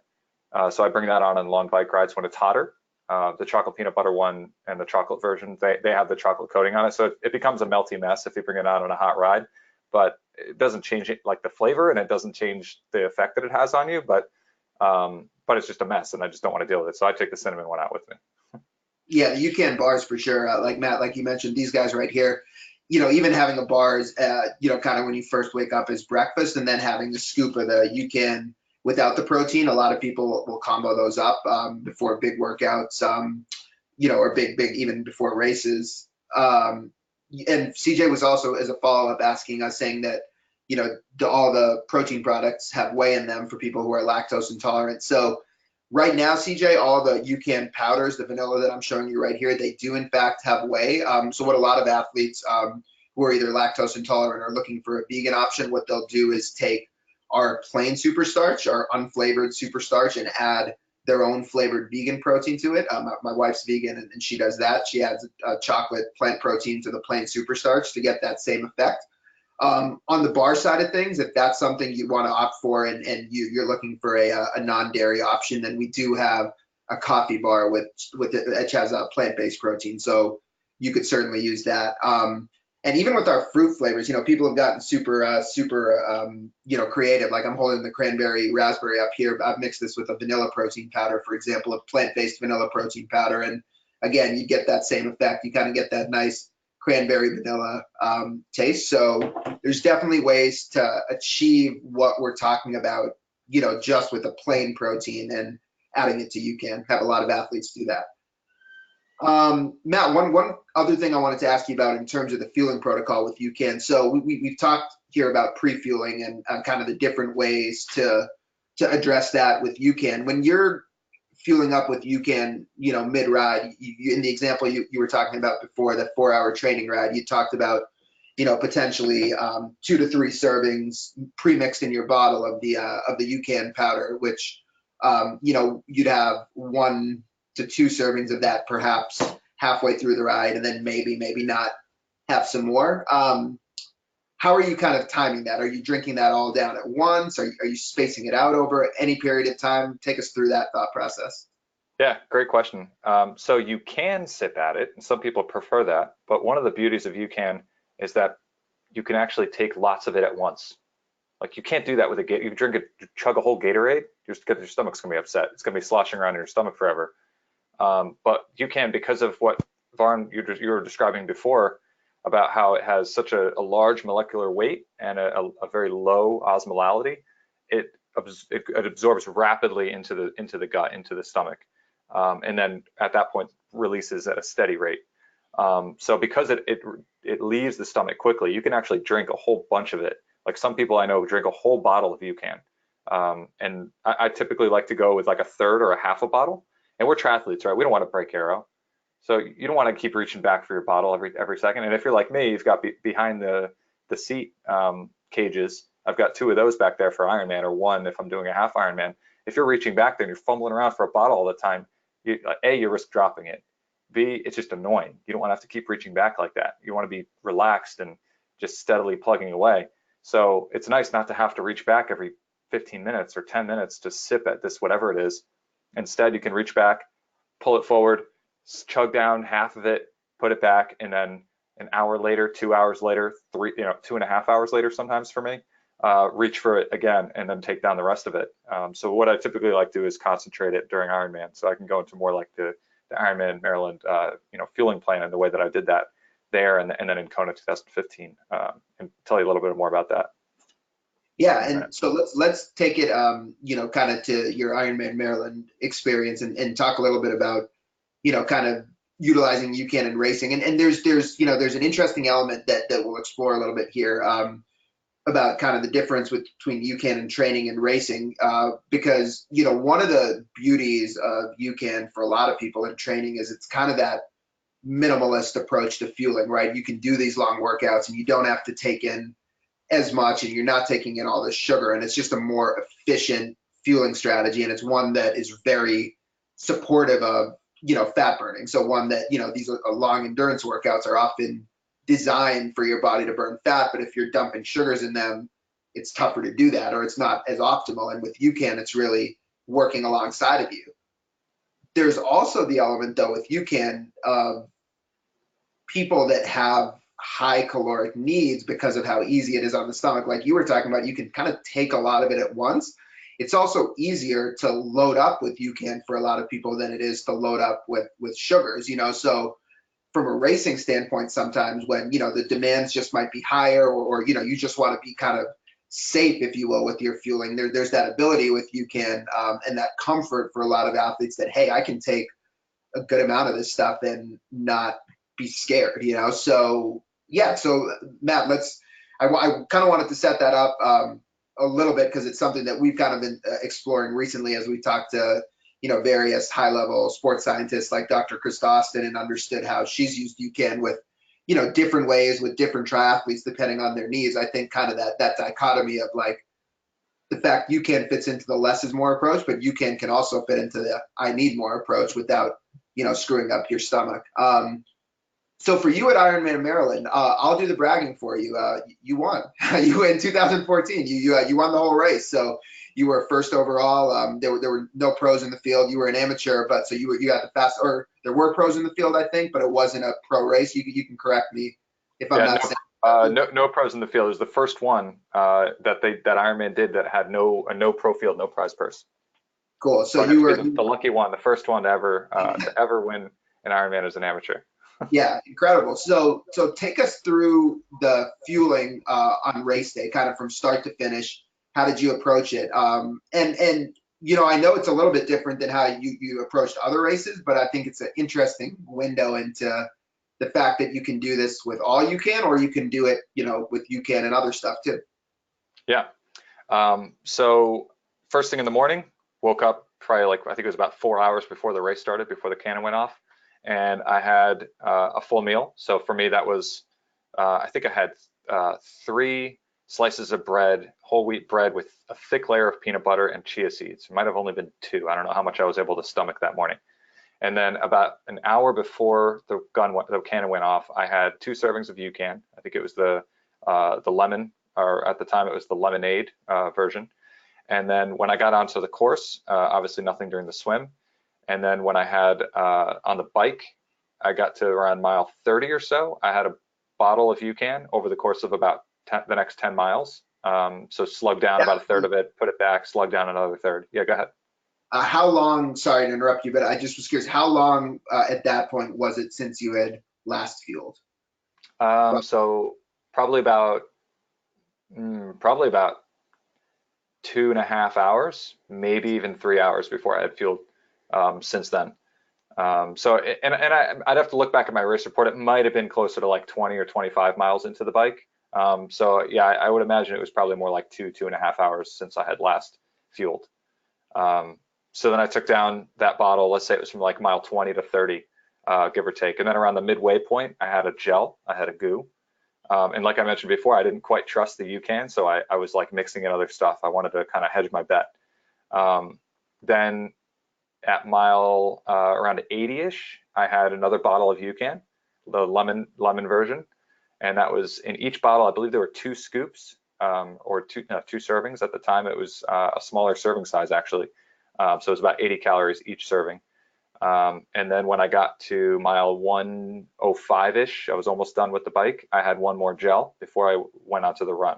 so I bring that on long bike rides when it's hotter. The chocolate peanut butter one and the chocolate version, they have the chocolate coating on it, so it becomes a melty mess if you bring it out on a hot ride. But it doesn't change it, like the flavor, and it doesn't change the effect that it has on you. But it's just a mess, and I just don't want to deal with it. So I take the cinnamon one out with me. Yeah, the UCAN bars for sure. Like Matt, like you mentioned, these guys right here, even having a bars, kind of when you first wake up as breakfast, and then having the scoop of the UCAN without the protein. A lot of people will combo those up before big workouts, or big, even before races. And CJ was also, as a follow-up, asking us, saying that, all the protein products have whey in them for people who are lactose intolerant. So right now, CJ, all the UCAN powders, the vanilla that I'm showing you right here, they do in fact have whey. So what a lot of athletes who are either lactose intolerant or looking for a vegan option, what they'll do is take our plain super starch, our unflavored super starch, and add their own flavored vegan protein to it. My wife's vegan, and she does that. She adds a chocolate plant protein to the plain super starch to get that same effect. On the bar side of things, if that's something you want to opt for, and you're looking for a non-dairy option, then we do have a coffee bar which has a plant-based protein, so you could certainly use that. And even with our fruit flavors, people have gotten super creative. Like I'm holding the cranberry raspberry up here. I've mixed this with a vanilla protein powder, for example, a plant-based vanilla protein powder, and again, you get that same effect. You kind of get that nice cranberry vanilla taste. So there's definitely ways to achieve what we're talking about, just with a plain protein and adding it to UCAN. Have a lot of athletes do that. Matt, one other thing I wanted to ask you about in terms of the fueling protocol with UCAN. So we've talked here about pre-fueling and kind of the different ways to address that with UCAN. When you're fueling up with UCAN, mid-ride, in the example you were talking about before, that 4-hour training ride, you talked about, potentially 2 to 3 servings pre-mixed in your bottle of the UCAN powder, which, you'd have 1 to 2 servings of that perhaps halfway through the ride, and then maybe not have some more. How are you kind of timing that? Are you drinking that all down at once? Are you spacing it out over any period of time? Take us through that thought process. Yeah, great question. So you can sip at it, and some people prefer that. But one of the beauties of UCAN is that you can actually take lots of it at once. Like you can't do that with a Gatorade. You chug a whole Gatorade, your stomach's gonna be upset. It's gonna be sloshing around in your stomach forever. But you can, because of what Varn you were describing before about how it has such a large molecular weight and a very low osmolality, it absorbs rapidly into the gut, into the stomach, and then at that point releases at a steady rate. So because it leaves the stomach quickly, you can actually drink a whole bunch of it. Like some people I know drink a whole bottle of UCAN, and I typically like to go with like a third or a half a bottle. And we're triathletes, right? We don't want to break arrow. So you don't want to keep reaching back for your bottle every second. And if you're like me, you've got behind the seat cages. I've got 2 of those back there for Ironman, or 1 if I'm doing a half Ironman. If you're reaching back there and you're fumbling around for a bottle all the time, A, you risk dropping it. B, it's just annoying. You don't want to have to keep reaching back like that. You want to be relaxed and just steadily plugging away. So it's nice not to have to reach back every 15 minutes or 10 minutes to sip at this, whatever it is. Instead, you can reach back, pull it forward, chug down half of it, put it back, and then an hour later, 2 hours later, 2.5 hours later, sometimes for me, reach for it again, and then take down the rest of it. So what I typically like to do is concentrate it during Ironman, so I can go into more like the Ironman Maryland, fueling plan, and the way that I did that there, and then in Kona 2015, and tell you a little bit more about that. Yeah, and so let's take it, kind of to your Ironman Maryland experience, and talk a little bit about, kind of utilizing UCAN in racing. And there's there's an interesting element that we'll explore a little bit here, about kind of the difference between UCAN and training and racing, because one of the beauties of UCAN for a lot of people in training is it's kind of that minimalist approach to fueling, right? You can do these long workouts and you don't have to take in as much, and you're not taking in all the sugar, and it's just a more efficient fueling strategy, and it's one that is very supportive of fat burning. So one that these long endurance workouts are often designed for your body to burn fat, but if you're dumping sugars in them, it's tougher to do that, or it's not as optimal. And with UCAN, it's really working alongside of you. There's also the element, though, with UCAN of people that have high caloric needs because of how easy it is on the stomach. Like you were talking about, you can kind of take a lot of it at once. It's also easier to load up with UCAN for a lot of people than it is to load up with sugars, So from a racing standpoint, sometimes when, the demands just might be higher, or you just want to be kind of safe, if you will, with your fueling, there's that ability with UCAN, and that comfort for a lot of athletes that, hey, I can take a good amount of this stuff and not be scared, So yeah, so Matt, I kind of wanted to set that up a little bit, because it's something that we've kind of been exploring recently as we talked to various high-level sports scientists like Dr. Chris Austin, and understood how she's used UCAN with different ways with different triathletes depending on their needs. I think kind of that dichotomy of like the fact UCAN fits into the less is more approach, but UCAN can also fit into the I need more approach without screwing up your stomach. So for you at Ironman Maryland, I'll do the bragging for you. You won. You in 2014. You won the whole race. So you were first overall. There were no pros in the field. You were an amateur, but so you got the fast. Or there were pros in the field, I think, but it wasn't a pro race. You can correct me if I'm not saying. No pros in the field. It was the first one that Ironman did that had a no pro field, no prize purse. Cool. So you were the lucky one, the first one to ever win an Ironman as an amateur. Yeah, incredible. So take us through the fueling on race day, kind of from start to finish. How did you approach it? And I know it's a little bit different than how you approached other races, but I think it's an interesting window into the fact that you can do this with all UCAN, or you can do it, with UCAN and other stuff too. Yeah. So first thing in the morning, woke up probably I think it was about 4 hours before the race started, before the cannon went off. And I had a full meal. So for me, that was, I think I had 3 slices of bread, whole wheat bread with a thick layer of peanut butter and chia seeds. It might have only been 2. I don't know how much I was able to stomach that morning. And then about an hour before the cannon went off, I had 2 servings of UCAN. I think it was the lemon, or at the time it was the lemonade version. And then when I got onto the course, obviously nothing during the swim. And then when I had on the bike, I got to around mile 30 or so, I had a bottle of UCAN over the course of about the next 10 miles. So slug down about a third of it, put it back, slug down another third. Yeah, go ahead. How long, sorry to interrupt you, but I just was curious, how long at that point was it since you had last fueled? So probably about 2.5 hours, maybe even 3 hours before I had fueled since then. I'd have to look back at my race report. It might have been closer to like 20 or 25 miles into the bike. So yeah, I would imagine it was probably more like 2.5 hours since I had last fueled. So then I took down that bottle, let's say it was from like mile 20 to 30, give or take. And then around the midway point, I had a gel, I had a goo. And like I mentioned before, I didn't quite trust the UCAN, so I was like mixing in other stuff. I wanted to kind of hedge my bet. Then at mile around 80-ish, I had another bottle of UCAN, the lemon version, and that was in each bottle. I believe there were 2 scoops or 2 servings. At the time, it was a smaller serving size actually, so it was about 80 calories each serving. And then when I got to mile 105-ish, I was almost done with the bike. I had 1 more gel before I went onto the run,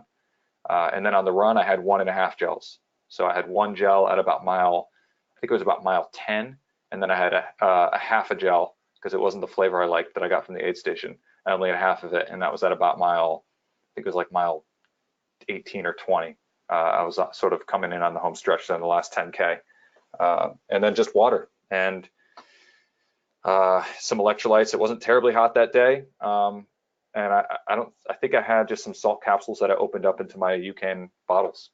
and then on the run I had 1.5 gels. So I had 1 gel at about mile, I think it was about mile 10, and then I had a half a gel because it wasn't the flavor I liked that I got from the aid station. I only had half of it, and that was at about mile, I think it was like mile 18 or 20. I was sort of coming in on the home stretch then the last 10K, and then just water. And some electrolytes. It wasn't terribly hot that day. And I think I had just some salt capsules that I opened up into my UCAN bottles.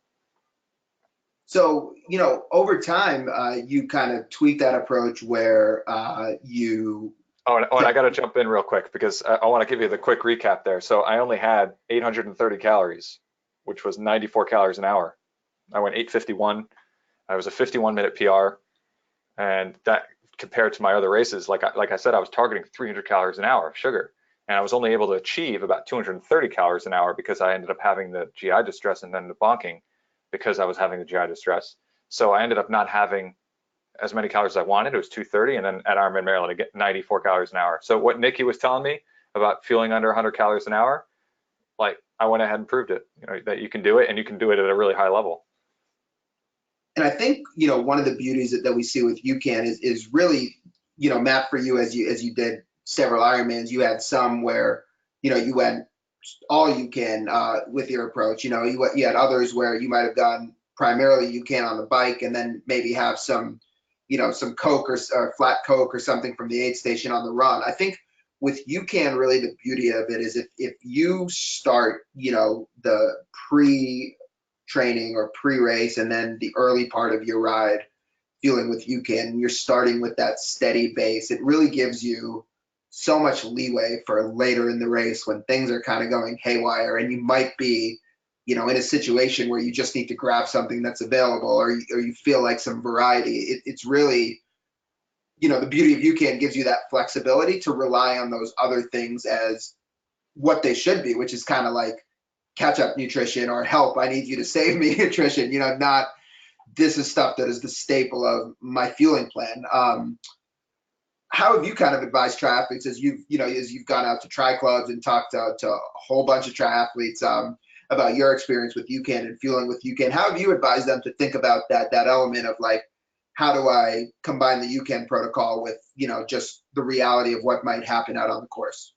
So, over time, you kind of tweak that approach where you Oh, and I got to jump in real quick because I want to give you the quick recap there. So I only had 830 calories, which was 94 calories an hour. I went 851. I was a 51-minute PR, and that compared to my other races, like I said, I was targeting 300 calories an hour of sugar, and I was only able to achieve about 230 calories an hour because I ended up having the GI distress and then the bonking because I was having the GI distress. So I ended up not having as many calories as I wanted. It was 230, and then at Ironman Maryland, I get 94 calories an hour. So what Nikki was telling me about fueling under 100 calories an hour, like I went ahead and proved it, that you can do it, and you can do it at a really high level. And I think, one of the beauties that we see with UCAN is really, Matt, for you, as you did several Ironmans, you had some where, you went all UCAN with your approach. You had others where you might have gone primarily UCAN on the bike and then maybe have some, some Coke or flat Coke or something from the aid station on the run. I think with UCAN, really the beauty of it is if you start, the pre-training or pre-race and then the early part of your ride feeling with UCAN, you're starting with that steady base. It really gives you so much leeway for later in the race when things are kind of going haywire and you might be, in a situation where you just need to grab something that's available or you feel like some variety. It's really, the beauty of UCAN gives you that flexibility to rely on those other things as what they should be, which is kind of like catch up nutrition or help, I need you to save me nutrition, not this is stuff that is the staple of my fueling plan. How have you kind of advised triathletes as you've gone out to tri clubs and talked to a whole bunch of triathletes about your experience with UCAN and fueling with UCAN? How have you advised them to think about that element of like, how do I combine the UCAN protocol with just the reality of what might happen out on the course?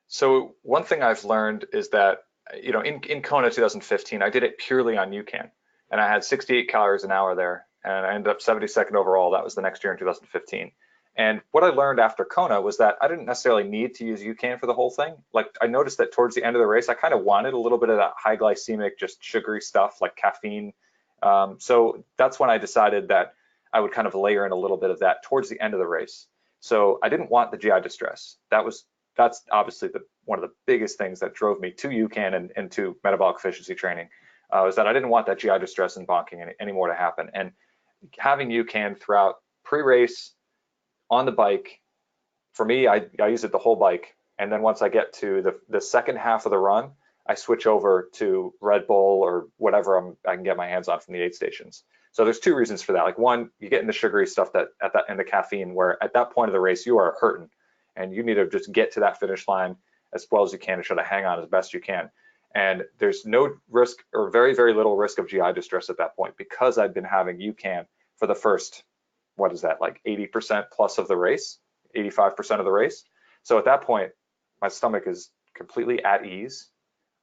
So one thing I've learned is that, in Kona 2015, I did it purely on UCAN, and I had 68 calories an hour there, and I ended up 72nd overall. That was the next year in 2015. And what I learned after Kona was that I didn't necessarily need to use UCAN for the whole thing. Like I noticed that towards the end of the race, I kind of wanted a little bit of that high glycemic, just sugary stuff like caffeine. So that's when I decided that I would kind of layer in a little bit of that towards the end of the race. So I didn't want the GI distress. That's obviously one of the biggest things that drove me to UCAN and to metabolic efficiency training, is that I didn't want that GI distress and bonking anymore to happen. And having UCAN throughout pre-race, on the bike, for me, I use it the whole bike. And then once I get to the second half of the run, I switch over to Red Bull or whatever I can get my hands on from the aid stations. So there's two reasons for that. Like one, you get in the sugary stuff and the caffeine, where at that point of the race, you are hurting and you need to just get to that finish line as well as you can and try to hang on as best you can. And there's no risk or very, very little risk of GI distress at that point because I've been having UCAN for the first, what is that, like 80% plus of the race, 85% of the race. So at that point, my stomach is completely at ease.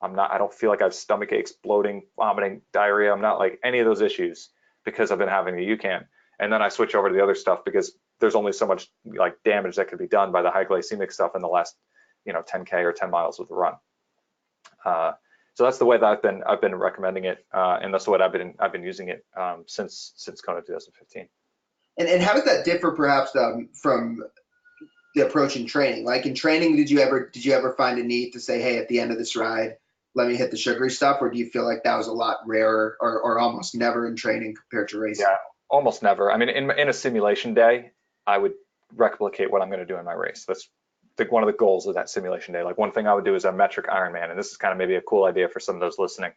I don't feel like I have stomach aches, bloating, vomiting, diarrhea. I'm not like any of those issues because I've been having the UCAN. And then I switch over to the other stuff because there's only so much like damage that could be done by the high glycemic stuff in the last, 10K or 10 miles of the run. So that's the way that I've been recommending it, and that's the way I've been using it since Kona 2015. And how does that differ perhaps from the approach in training? Like in training, did you ever find a need to say, hey, at the end of this ride, let me hit the sugary stuff, or do you feel like that was a lot rarer or almost never in training compared to racing? Yeah, almost never. I mean, in a simulation day, I would replicate what I'm going to do in my race. That's one of the goals of that simulation day. Like one thing I would do is a metric Ironman, and this is kind of maybe a cool idea for some of those listening.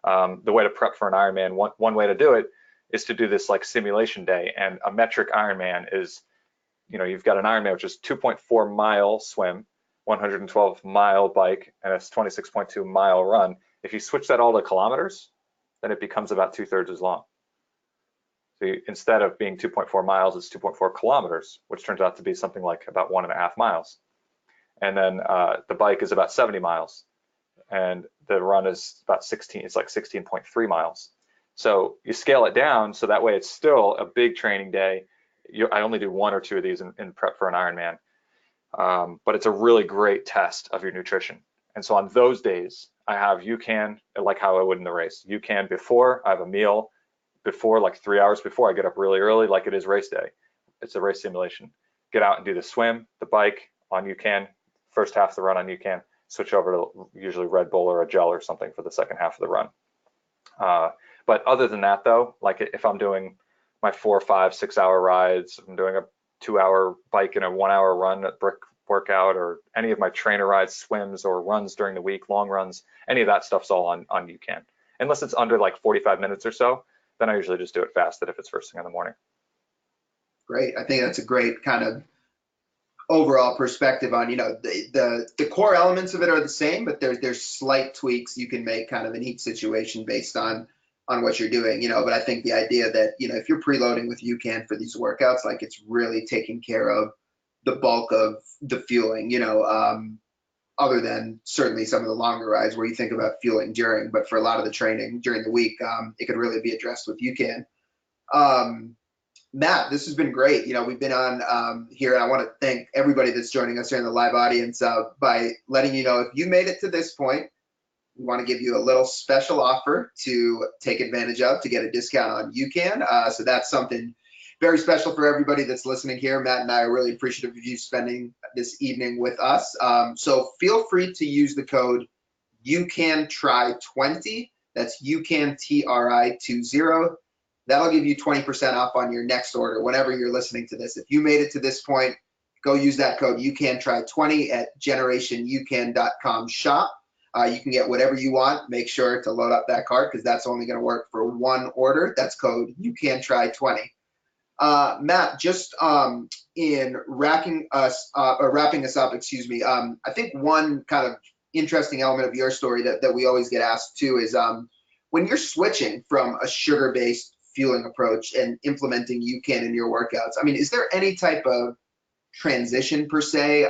The way to prep for an Ironman, one way to do it is to do this like simulation day, and a metric Ironman is, you've got an Ironman, which is 2.4 mile swim, 112 mile bike, and a 26.2 mile run. If you switch that all to kilometers, then it becomes about 2/3 as long. So instead of being 2.4 miles, it's 2.4 kilometers, which turns out to be something like about 1.5 miles. And then the bike is about 70 miles, and the run is about 16. It's like 16.3 miles. So you scale it down so that way it's still a big training day. I only do 1 or 2 of these in prep for an Ironman. But it's a really great test of your nutrition. And so on those days, I have UCAN like how I would in the race. UCAN before, I have a meal before, like 3 hours before. I get up really early, like it is race day. It's a race simulation. Get out and do the swim, the bike on UCAN, first half of the run on UCAN, switch over to usually Red Bull or a gel or something for the second half of the run. But other than that, though, like if I'm doing my 4, 5, 6 hour rides, I'm doing a 2 hour bike and a 1 hour run at brick workout, or any of my trainer rides, swims, or runs during the week, long runs, any of that stuff's all on UCAN. Unless it's under like 45 minutes or so, then I usually just do it fasted if it's first thing in the morning. Great. I think that's a great kind of overall perspective on, the core elements of it are the same, but there's slight tweaks you can make kind of in each situation based on what you're doing, but I think the idea that, if you're preloading with UCAN for these workouts, like it's really taking care of the bulk of the fueling, other than certainly some of the longer rides where you think about fueling during, but for a lot of the training during the week, it could really be addressed with UCAN. Matt, this has been great. We've been on here, and I want to thank everybody that's joining us here in the live audience by letting you know if you made it to this point, we want to give you a little special offer to take advantage of to get a discount on UCAN. So that's something very special for everybody that's listening here. Matt and I are really appreciative of you spending this evening with us. So feel free to use the code UCANTRY20. That's UCANTRI20. That'll give you 20% off on your next order whenever you're listening to this. If you made it to this point, go use that code UCANTRY20 at generationucan.com shop. You can get whatever you want. Make sure to load up that cart because that's only going to work for one order. That's code UCANTRY20. Matt, just in wrapping us up, I think one kind of interesting element of your story that we always get asked too is when you're switching from a sugar-based fueling approach and implementing UCAN in your workouts, I mean, is there any type of transition per se?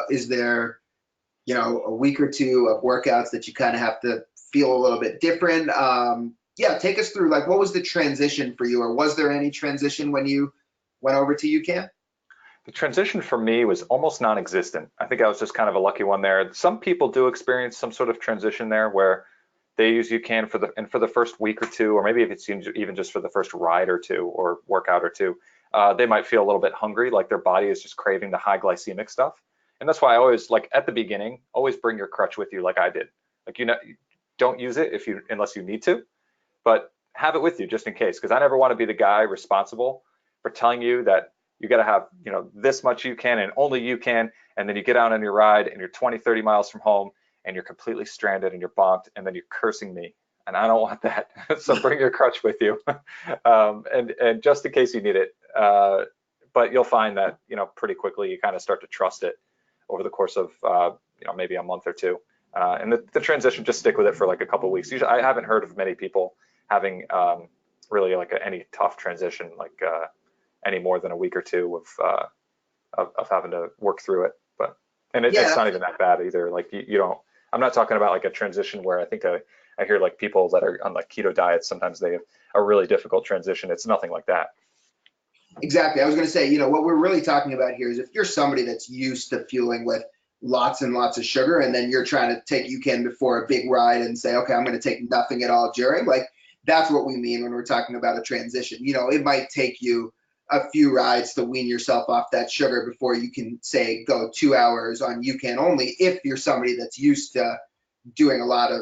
Is there, a week or two of workouts that you kind of have to feel a little bit different? Take us through, like, what was the transition for you, or was there any transition when you went over to UCAN? The transition for me was almost non-existent. I think I was just kind of a lucky one there. Some people do experience some sort of transition there where they use UCAN for the first week or two, or maybe if it's even just for the first ride or two or workout or two, they might feel a little bit hungry, like their body is just craving the high glycemic stuff. And that's why I always, like at the beginning, always bring your crutch with you, like I did. Like, don't use it unless you need to, but have it with you just in case, because I never want to be the guy responsible for telling you that you got to have, this much UCAN and only UCAN, and then you get out on your ride and you're 20, 30 miles from home and you're completely stranded and you're bonked, and then you're cursing me, and I don't want that. So bring your crutch with you, and just in case you need it. But you'll find that pretty quickly you kind of start to trust it over the course of maybe a month or two, and the transition, just stick with it for like a couple of weeks. Usually, I haven't heard of many people having really like any tough transition, like any more than a week or two of having to work through it. It's not even that bad either. Like you don't. I'm not talking about like a transition where I think I hear like people that are on like keto diets, sometimes they have a really difficult transition. It's nothing like that. Exactly. I was going to say, what we're really talking about here is if you're somebody that's used to fueling with lots and lots of sugar, and then you're trying to take UCAN before a big ride and say, okay, I'm going to take nothing at all during, like that's what we mean when we're talking about a transition. It might take you a few rides to wean yourself off that sugar before you can say go 2 hours on UCAN only, if you're somebody that's used to doing a lot of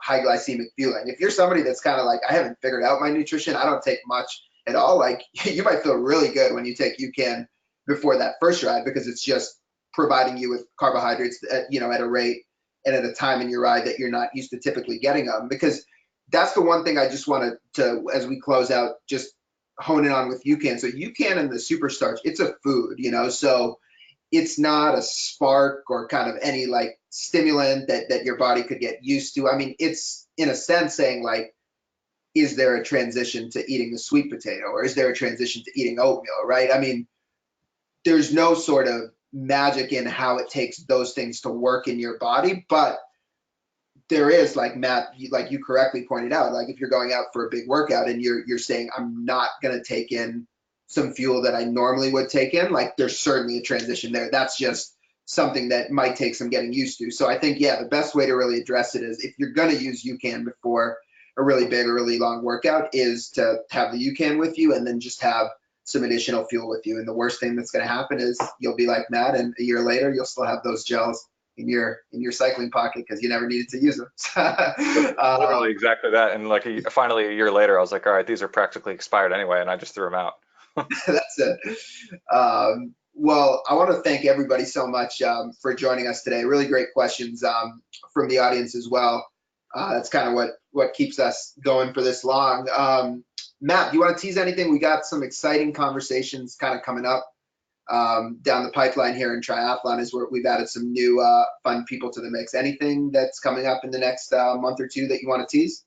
high glycemic fueling. If you're somebody that's kind of like, I haven't figured out my nutrition, I don't take much at all, like you might feel really good when you take UCAN before that first ride, because it's just providing you with carbohydrates at a rate and at a time in your ride that you're not used to typically getting them. Because that's the one thing I just wanted to, as we close out, just hone in on with UCAN. So UCAN and the superstarch, it's a food, so it's not a spark or kind of any like stimulant that your body could get used to. I mean, it's in a sense saying like, is there a transition to eating a sweet potato, or is there a transition to eating oatmeal, right? I mean, there's no sort of magic in how it takes those things to work in your body, but there is, like Matt, like you correctly pointed out, like if you're going out for a big workout and you're saying, I'm not going to take in some fuel that I normally would take in, like there's certainly a transition there. That's just something that might take some getting used to. So I think, yeah, the best way to really address it is if you're going to use UCAN before a really big or really long workout is to have the UCAN with you and then just have some additional fuel with you. And the worst thing that's going to happen is you'll be like Matt, and a year later you'll still have those gels in your cycling pocket because you never needed to use them. Literally exactly that. And like finally a year later, I was like, all right, these are practically expired anyway, and I just threw them out. That's it. Well, I want to thank everybody so much for joining us today. Really great questions from the audience as well. That's kind of what keeps us going for this long. Matt, do you want to tease anything? We got some exciting conversations kind of coming up down the pipeline here in triathlon as we've added some new fun people to the mix. Anything that's coming up in the next month or two that you want to tease?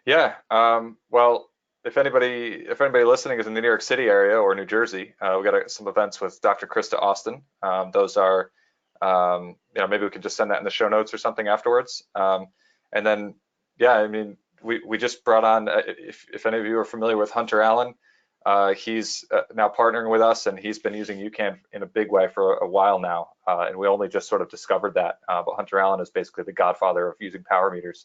Yeah. Well, if anybody listening is in the New York City area or New Jersey, we got some events with Dr. Krista Austin. Those are, maybe we could just send that in the show notes or something afterwards. And then, yeah, I mean, we just brought on, if any of you are familiar with Hunter Allen, he's now partnering with us, and he's been using UCAN in a big way for a while now. And we only just sort of discovered that. But Hunter Allen is basically the godfather of using power meters.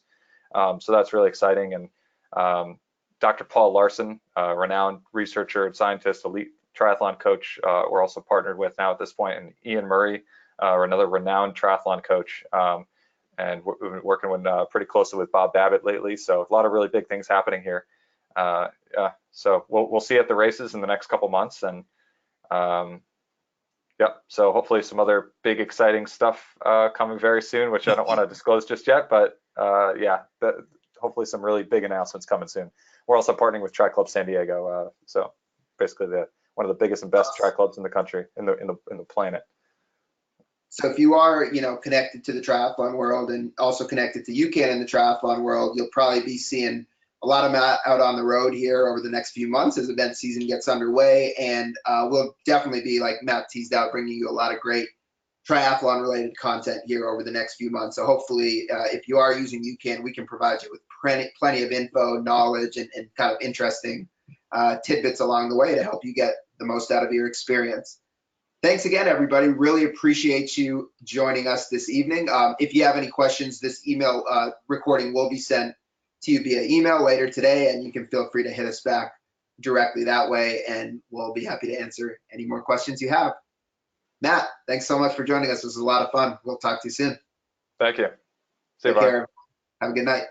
So that's really exciting. And Dr. Paul Larson, renowned researcher and scientist, elite triathlon coach, we're also partnered with now at this point, and Ian Murray, another renowned triathlon coach. And we've been working pretty closely with Bob Babbitt lately. So a lot of really big things happening here. So we'll see at the races in the next couple months. And so hopefully some other big exciting stuff coming very soon, which I don't want to disclose just yet. But hopefully some really big announcements coming soon. We're also partnering with Tri Club San Diego. So basically one of the biggest and best tri clubs in the country, in the planet. So if you are, connected to the triathlon world and also connected to UCAN in the triathlon world, you'll probably be seeing a lot of Matt out on the road here over the next few months as event season gets underway. And we'll definitely be, like Matt teased out, bringing you a lot of great triathlon related content here over the next few months. So hopefully if you are using UCAN, we can provide you with plenty of info, knowledge, and kind of interesting tidbits along the way to help you get the most out of your experience. Thanks again, everybody. Really appreciate you joining us this evening. If you have any questions, this email recording will be sent to you via email later today, and you can feel free to hit us back directly that way, and we'll be happy to answer any more questions you have. Matt, thanks so much for joining us. This was a lot of fun. We'll talk to you soon. Thank you. Take care. Have a good night.